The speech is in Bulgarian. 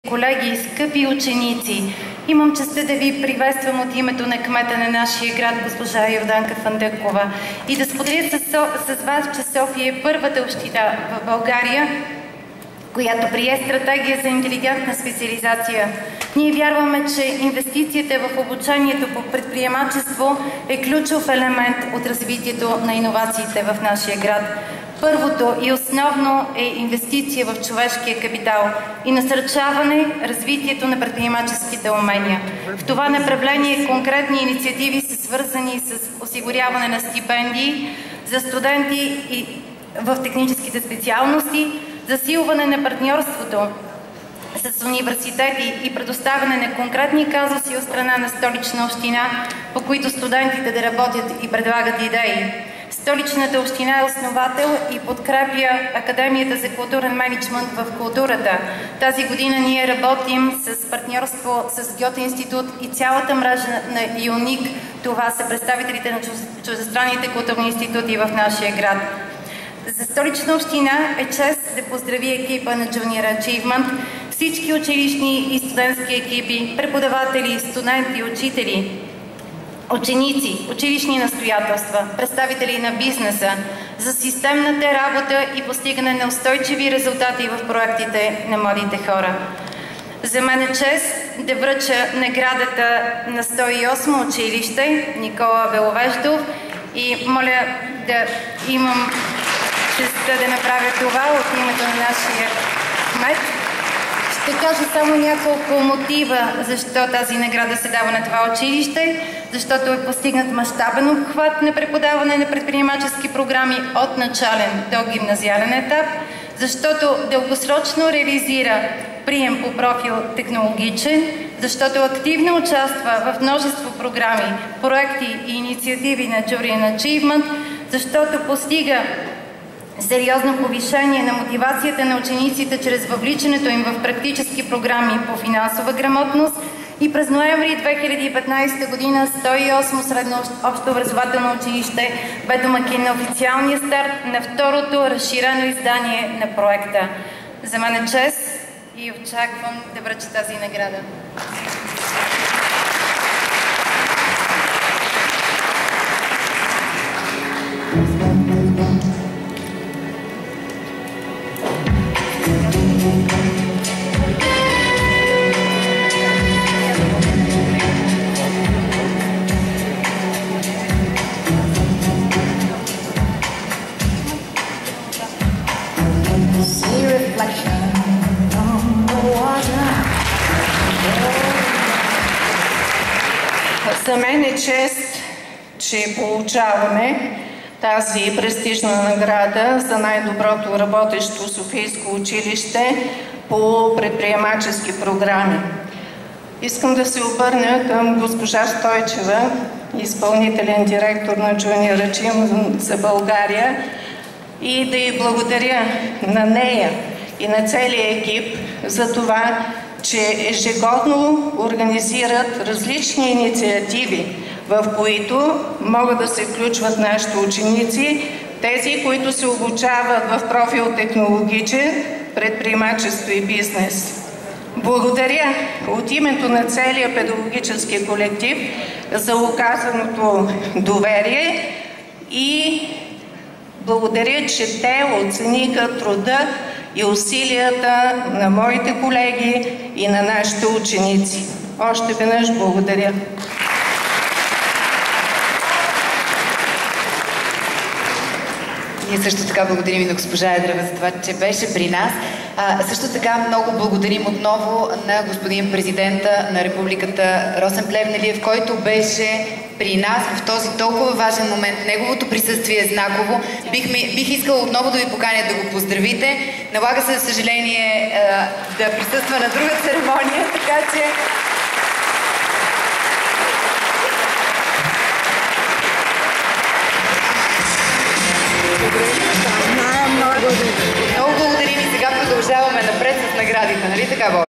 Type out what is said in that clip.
колеги, скъпи ученици! Имам честта да ви приветствам от името на кмета на нашия град, госпожа Йорданка Фандъкова, и да споделя с вас, че София е първата община в България, която прие стратегия за интелигентна специализация. Ние вярваме, че инвестицията в обучението по предприемачество е ключов елемент от развитието на иновациите в нашия град. Първото и основно е инвестиция в човешкия капитал и насърчаване развитието на предприемаческите умения. В това направление конкретни инициативи са свързани с осигуряване на стипендии за студенти в техническите специалности, засилване на партньорството с университети и предоставяне на конкретни казуси от страна на Столична община, по които студентите да работят и предлагат идеи. Столичната община е основател и подкрепя Академията за културен мениджмънт в културата. Тази година ние работим с партньорство с Гьоте институт и цялата мрежа на ЮНИК. Това са представителите на чуждестранните културни институти в нашия град. За Столична община е чест да поздрави екипа на Junior Achievement, всички училищни и студентски екипи, преподаватели, студенти, учители, ученици, училищни настоятелства, представители на бизнеса, за системната работа и постигане на устойчиви резултати в проектите на младите хора. За мен е чест да връча наградата на 108 училище Никола Беловеждов и моля да имам честта да направя това от името на нашия кмет. Ще кажа само няколко мотива защо тази награда се дава на това училище, защото е постигнат мащабен обхват на преподаване на предприемачески програми от начален до гимназиален етап, защото дългосрочно реализира прием по профил технологичен, защото активно участва в множество програми, проекти и инициативи на Junior Achievement, защото постига сериозно повишение на мотивацията на учениците чрез въвличането им в практически програми по финансова грамотност и през ноември 2015 година 108 средно общообразователно училище бе домакин на официалния старт на второто разширено издание на проекта. За мен е чест и очаквам да връча тази награда. За мен е чест, че получаваме тази престижна награда за най-доброто работещо Софийско училище по предприемачески програми. Искам да се обърна към госпожа Стойчева, изпълнителен директор на Junior Achievement за България, и да й благодаря на нея и на целия екип за това, че ежегодно организират различни инициативи, в които могат да се включват нашите ученици, тези, които се обучават в профил технологичен, предприемачество и бизнес. Благодаря от името на целия педагогически колектив за оказаното доверие и благодаря, че те оцениха труда и усилията на моите колеги и на нашите ученици. Още веднъж благодаря. Ние също така благодарим и на госпожа Едрева за това, че беше при нас. Също така много благодарим отново на господин президента на републиката Росен Плевнелиев, който беше при нас в този толкова важен момент. Неговото присъствие е знаково. Бих искала отново да ви поканя да го поздравите. Налага се, за съжаление, да присъства на друга церемония, така че... Много благодарим и сега продължаваме напред с наградите, нали така, Бог?